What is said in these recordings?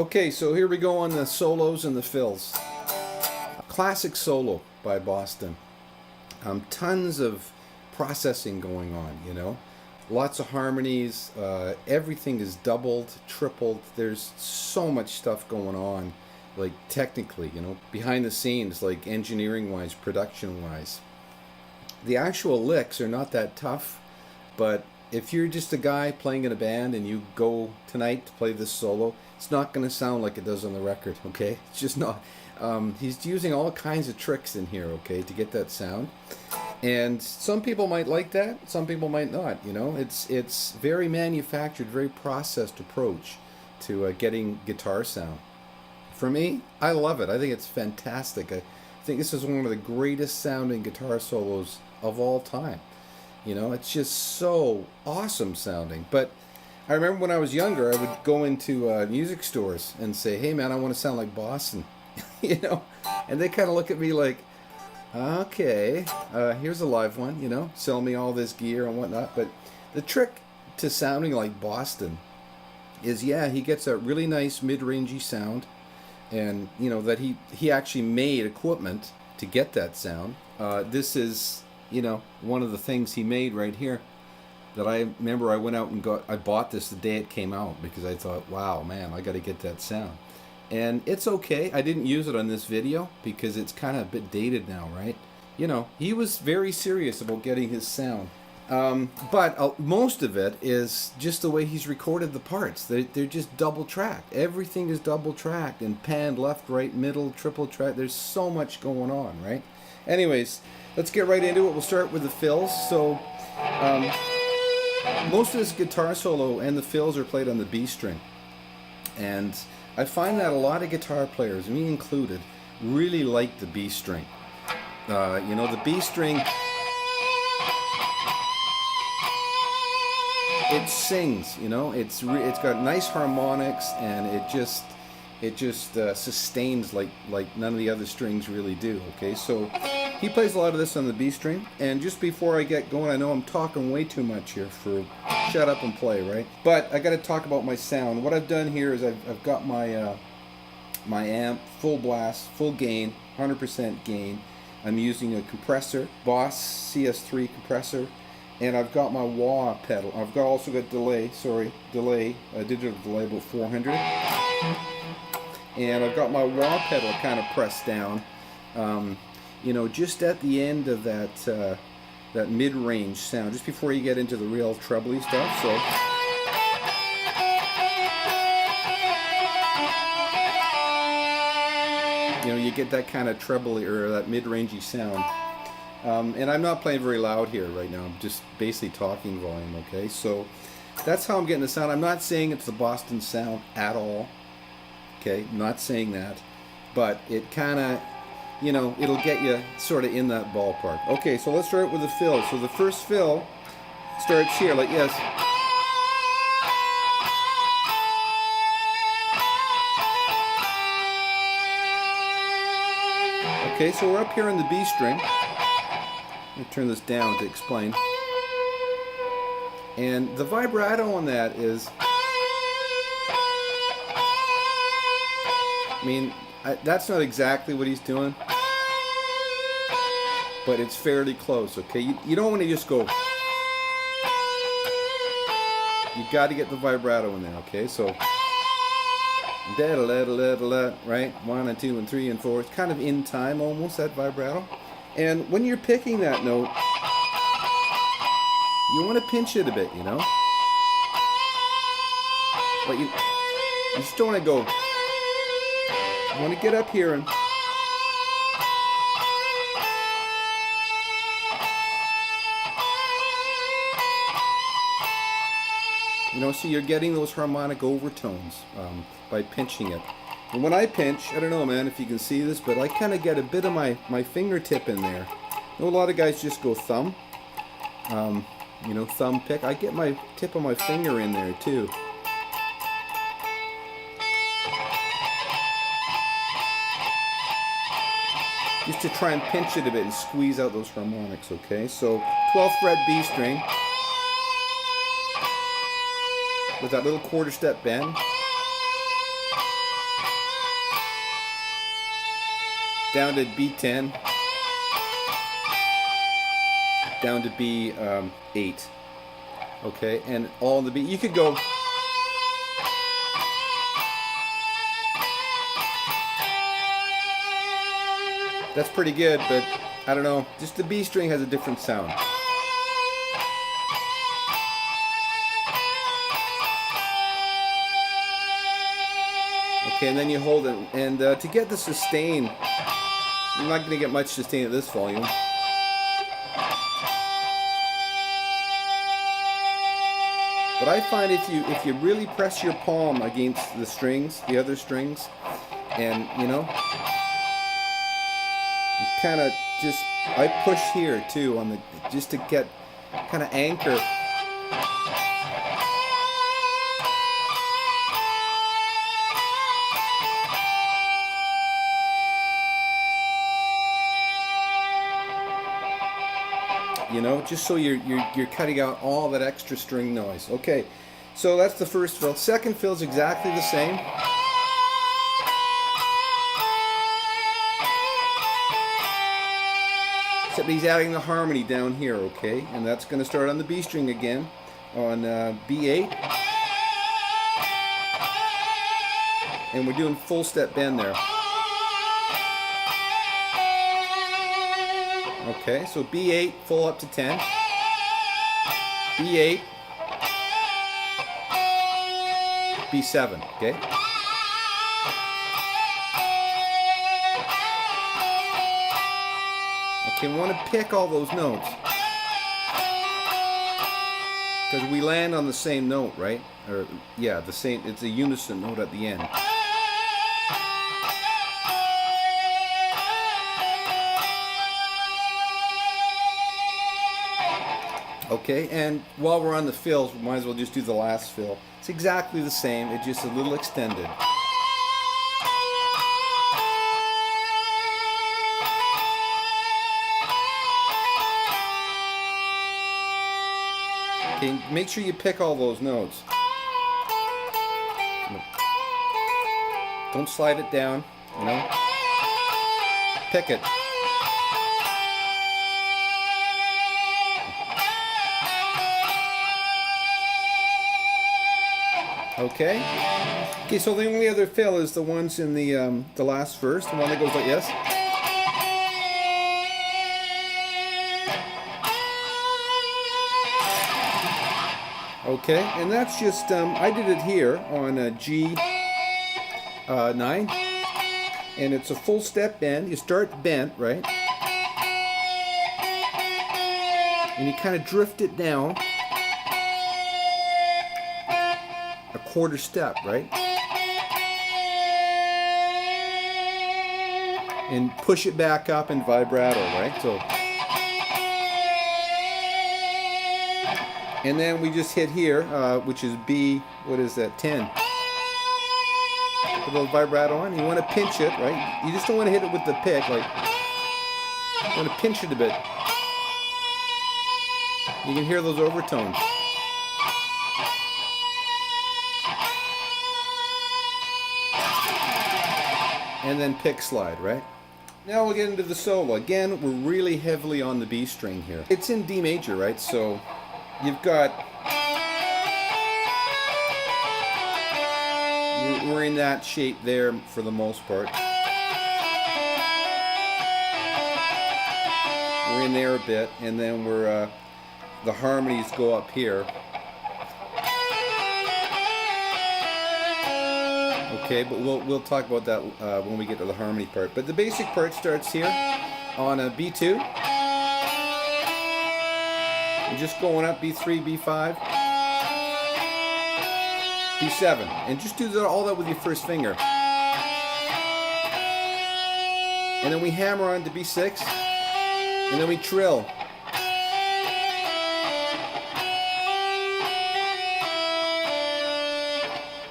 Okay, so here we go on the solos and the fills. Classic solo by Boston. Tons of processing going on, you know. Lots of harmonies. Everything is doubled, tripled. There's so much stuff going on, like technically, you know, behind the scenes, like engineering-wise, production-wise. The actual licks are not that tough, but if you're just a guy playing in a band and you go tonight to play this solo, it's not going to sound like it does on the record, okay? It's just not. He's using all kinds of tricks in here, okay, to get that sound. And some people might like that, some people might not, you know? It's very manufactured, very processed approach to getting guitar sound. For me, I love it. I think it's fantastic. I think this is one of the greatest sounding guitar solos of all time. You know, it's just so awesome sounding. But I remember when I was younger, I would go into music stores and say, hey man, I want to sound like Boston. You know, and they kind of look at me like, okay, here's a live one, you know, sell me all this gear and whatnot. But the trick to sounding like Boston is, yeah, he gets a really nice mid-rangey sound, and you know that he actually made equipment to get that sound. This is, you know, one of the things he made right here that I remember I went out and I bought this the day it came out because I thought, wow, man, I got to get that sound. And it's okay. I didn't use it on this video because it's kind of a bit dated now, right? You know, he was very serious about getting his sound. But most of it is just the way he's recorded the parts. They're just double tracked. Everything is double tracked and panned left, right, middle, triple track. There's so much going on, right? Anyways, let's get right into it. We'll start with the fills. So most of this guitar solo and the fills are played on the B string. And I find that a lot of guitar players, me included, really like the B string. You know, the B string, it sings, you know, it's got nice harmonics, and it just sustains like none of the other strings really do. Okay, so he plays a lot of this on the B string. And just before I get going, I know I'm talking way too much here for shut up and play, right? But I got to talk about my sound. What I've done here is I've got my my amp full blast, full gain, 100% gain. I'm using a compressor, Boss CS3 compressor, and I've got my wah pedal. I've also got delay, digital delay about 400. And I've got my wah pedal kind of pressed down, you know, just at the end of that that mid-range sound, just before you get into the real trebly stuff. So you know, you get that kind of trebly or that mid-rangey sound. And I'm not playing very loud here right now. I'm just basically talking volume, okay? So that's how I'm getting the sound. I'm not saying it's the Boston sound at all. Okay, I'm not saying that. But it kind of, you know, it'll get you sort of in that ballpark. Okay, so let's start with the fill. So the first fill starts here, like yes. Okay, so we're up here on the B string. Let me turn this down to explain. And the vibrato on that is, I mean, that's not exactly what he's doing, but it's fairly close, okay? You don't want to just go, you got to get the vibrato in there, okay? So, da-da-da-da-da-da, right? 1 and 2 and 3 and 4. It's kind of in time almost, that vibrato. And when you're picking that note, you want to pinch it a bit, you know? But you just don't want to go. You want to get up here and you know, so you're getting those harmonic overtones by pinching it. And when I pinch, I don't know, man, if you can see this, but I kind of get a bit of my fingertip in there. I know a lot of guys just go thumb, you know, thumb pick. I get my tip of my finger in there too. Just to try and pinch it a bit and squeeze out those harmonics, okay? So 12th fret B string with that little quarter step bend. down to B10, down to B8. Okay, and all the B. You could go. That's pretty good, but I don't know. Just the B string has a different sound. Okay, and then you hold it, and to get the sustain, you're not going to get much sustain at this volume. But I find if you really press your palm against the strings, the other strings, and you know, kind of just, I push here too on the, just to get kind of anchor. You know, just so you're cutting out all that extra string noise. Okay, so that's the first fill. Second fill is exactly the same. Except he's adding the harmony down here, okay? And that's going to start on the B string again, on B8. And we're doing full step bend there. Okay, so B8, full up to 10. B8, B7, okay? Okay, we want to pick all those notes. Because we land on the same note, right? Or, yeah, the same, it's a unison note at the end. Okay, and while we're on the fills, we might as well just do the last fill. It's exactly the same, it's just a little extended. Okay, make sure you pick all those notes. Don't slide it down, you know. Pick it. Okay. Okay, so the only other fill is the ones in the last verse, the one that goes like this. Okay, and that's just I did it here on G9, and it's a full step bend. You start bent, right? And you kind of drift it down a quarter step, right? And push it back up in vibrato, right? So, and then we just hit here, which is B, what is that, 10. Put a little vibrato on. You want to pinch it, right? You just don't want to hit it with the pick, like, you want to pinch it a bit. You can hear those overtones. And then pick slide, right? Now we'll get into the solo. Again, we're really heavily on the B string here. It's in D major, right? So you've got, we're in that shape there for the most part. We're in there a bit, and then we're, the harmonies go up here. Okay, but we'll talk about that when we get to the harmony part. But the basic part starts here on a B2. You're just going up B3, B5, B7, and just do all that with your first finger. And then we hammer on to B6, and then we trill.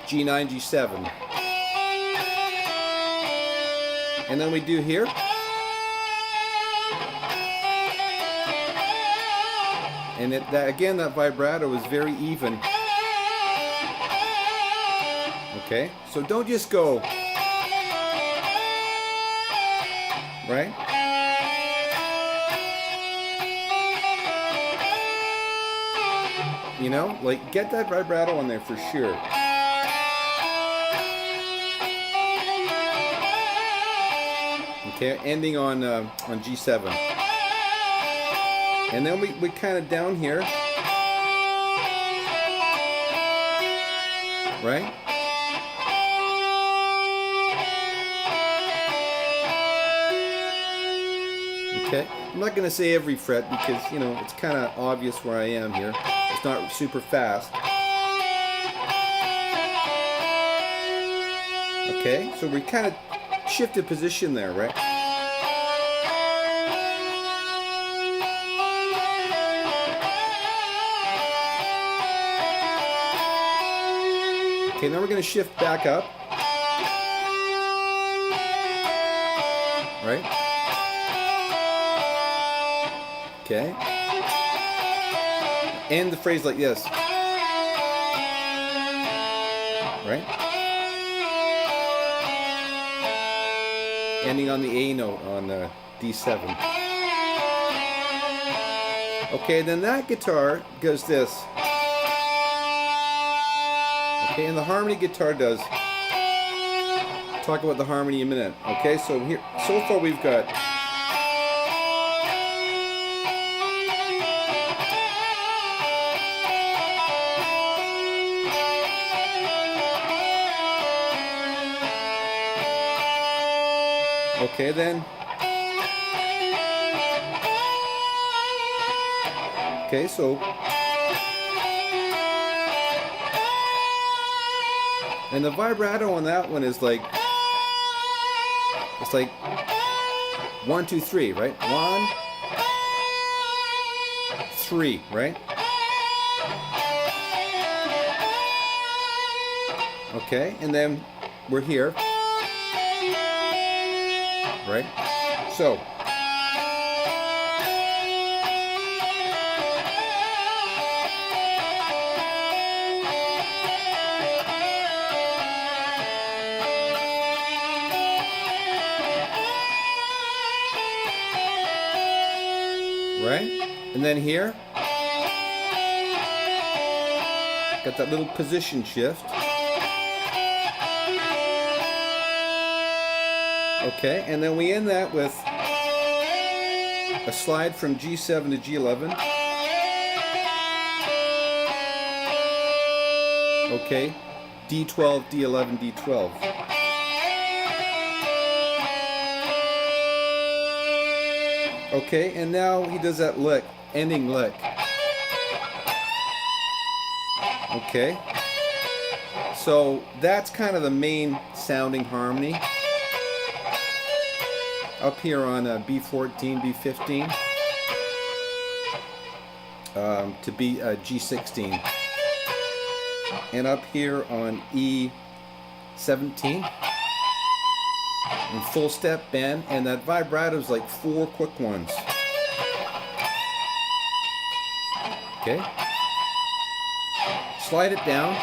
G9, G7. And then we do here. And again, that vibrato is very even. Okay, so don't just go. right? You know, like get that vibrato on there for sure. Okay, ending on G7, and then we kind of down here, right? Okay, I'm not going to say every fret because, you know, it's kind of obvious where I am here. It's not super fast. Okay, so we kind of shifted position there, right? Okay, now we're going to shift back up. Right? Okay. End the phrase like this. Right? Ending on the A note on D7. Okay, then that guitar goes this. Okay, and the harmony guitar does. Talk about the harmony in a minute. Okay, so here, so far we've got. Okay, then. Okay, so. And the vibrato on that one is like. It's like 1, 2, 3, right? 1, 3, right? Okay, and then we're here. Right? So, right? And then here, got that little position shift. Okay, and then we end that with a slide from G7 to G11. Okay, D12, D11, D12. Okay, and now he does that lick, ending lick. Okay, so that's kind of the main sounding harmony. Up here on B14, B15 to G16, and up here on E17 in full step bend, and that vibrato is like 4 quick ones. Okay, slide it down.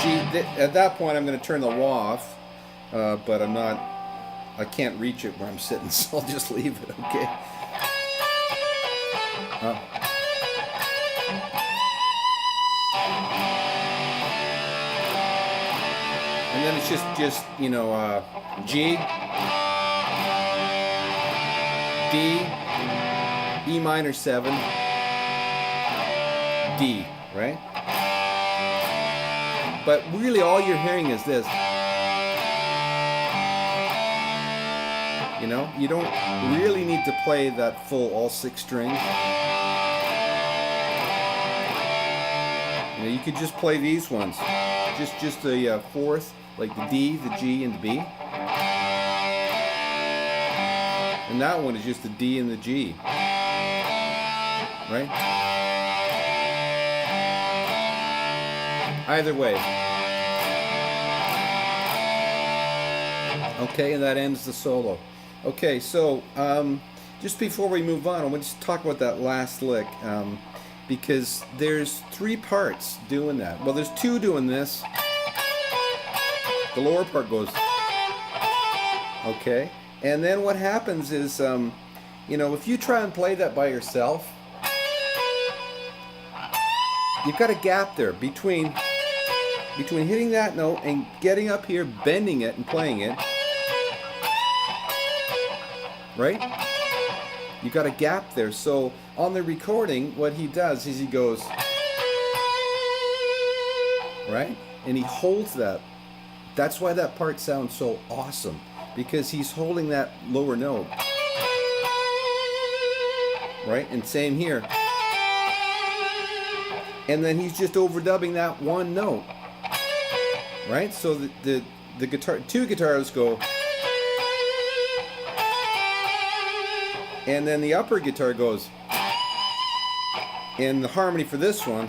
G. At that point, I'm going to turn the wah off, but I can't reach it where I'm sitting, so I'll just leave it, okay? And then it's just you know, G, D, E minor 7, D, right? But really all you're hearing is this. You know, you don't really need to play that full all 6 strings. You know, you could just play these ones, just the 4th, like the D, the G, and the B. And that one is just the D and the G, right? Either way. Okay, and that ends the solo. Okay, so just before we move on, I want to just talk about that last lick, because there's 3 parts doing that. Well, there's 2 doing this. The lower part goes, okay, And then what happens is, you know, if you try and play that by yourself, you've got a gap there between hitting that note and getting up here, bending it and playing it. Right? You got a gap there. So on the recording, what he does is he goes, right? And he holds that. That's why that part sounds so awesome, because he's holding that lower note. Right? And same here. And then he's just overdubbing that one note. Right? So the guitar, two guitars go, and then the upper guitar goes, and the harmony for this one,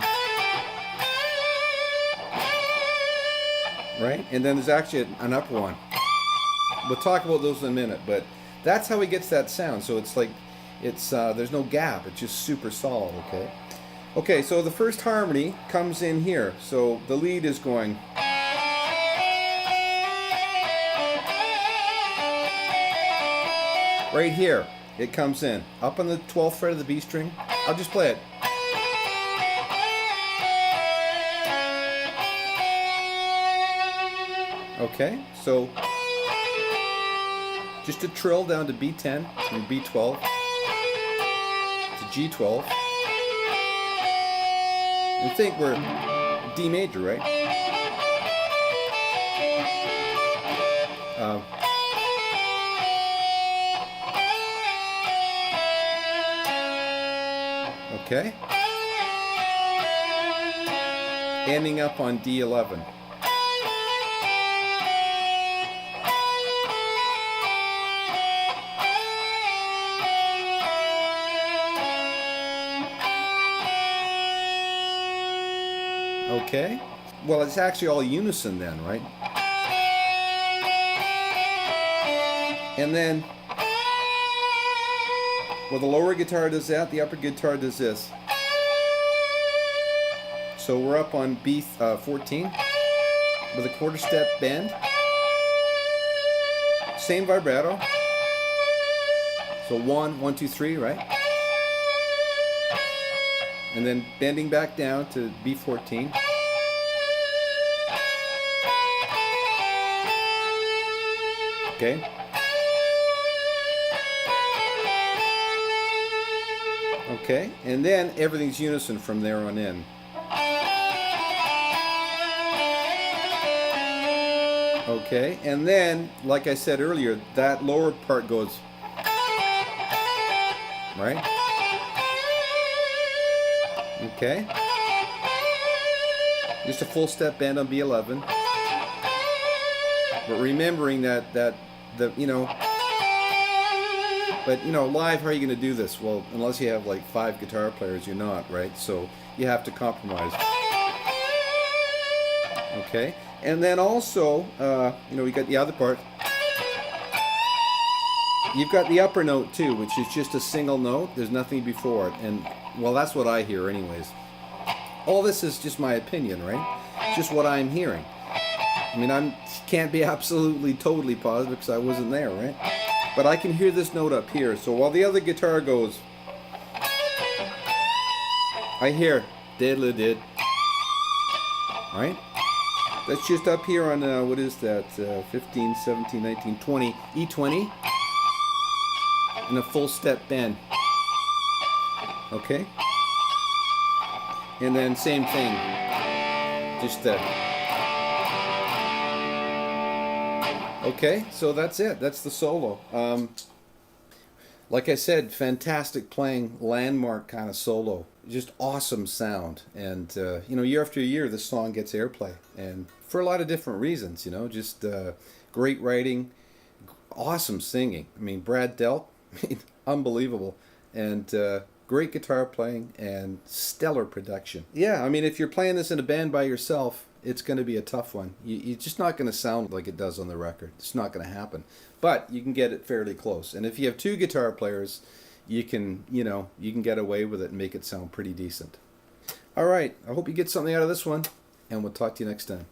right? And then there's actually an upper one. We'll talk about those in a minute, but that's how he gets that sound. So it's like, there's no gap, it's just super solid, okay? Okay, so the first harmony comes in here. So the lead is going, right here. It comes in up on the 12th fret of the B string. I'll just play it. Okay, so just a trill down to B10 from B12 to G12. You think we're D major, right? Okay. Ending up on D11. Okay. Well, it's actually all unison then, right? And then, well, the lower guitar does that, the upper guitar does this. So we're up on B14 with a quarter step bend. Same vibrato. So 1, 1, 2, 3, right? And then bending back down to B14. Okay. Okay, and then everything's unison from there on in. Okay, and then, like I said earlier, that lower part goes, right? Okay. Just a full step bend on B11. But remembering that you know, but you know, live, how are you going to do this? Well, unless you have like 5 guitar players, you're not, right? So you have to compromise. Okay, and then also, you know, we got the other part. You've got the upper note too, which is just a single note. There's nothing before it, and well, that's what I hear, anyways. All this is just my opinion, right? It's just what I'm hearing. I mean, can't be absolutely totally positive because I wasn't there, right? But I can hear this note up here. So while the other guitar goes, I hear diddly did, right? That's just up here on, what is that, 15, 17, 19, 20, E20, and a full step bend, okay? And then same thing, just okay, so that's it. That's the solo. Like I said, fantastic playing, landmark kind of solo. Just awesome sound. And, you know, year after year, this song gets airplay. And for a lot of different reasons, you know, just great writing, awesome singing. I mean, Brad Delp, unbelievable. And great guitar playing and stellar production. Yeah, I mean, if you're playing this in a band by yourself, it's going to be a tough one. You're just not going to sound like it does on the record. It's not going to happen. But you can get it fairly close. And if you have 2 guitar players, you can, you know, you can get away with it and make it sound pretty decent. All right, I hope you get something out of this one, and we'll talk to you next time.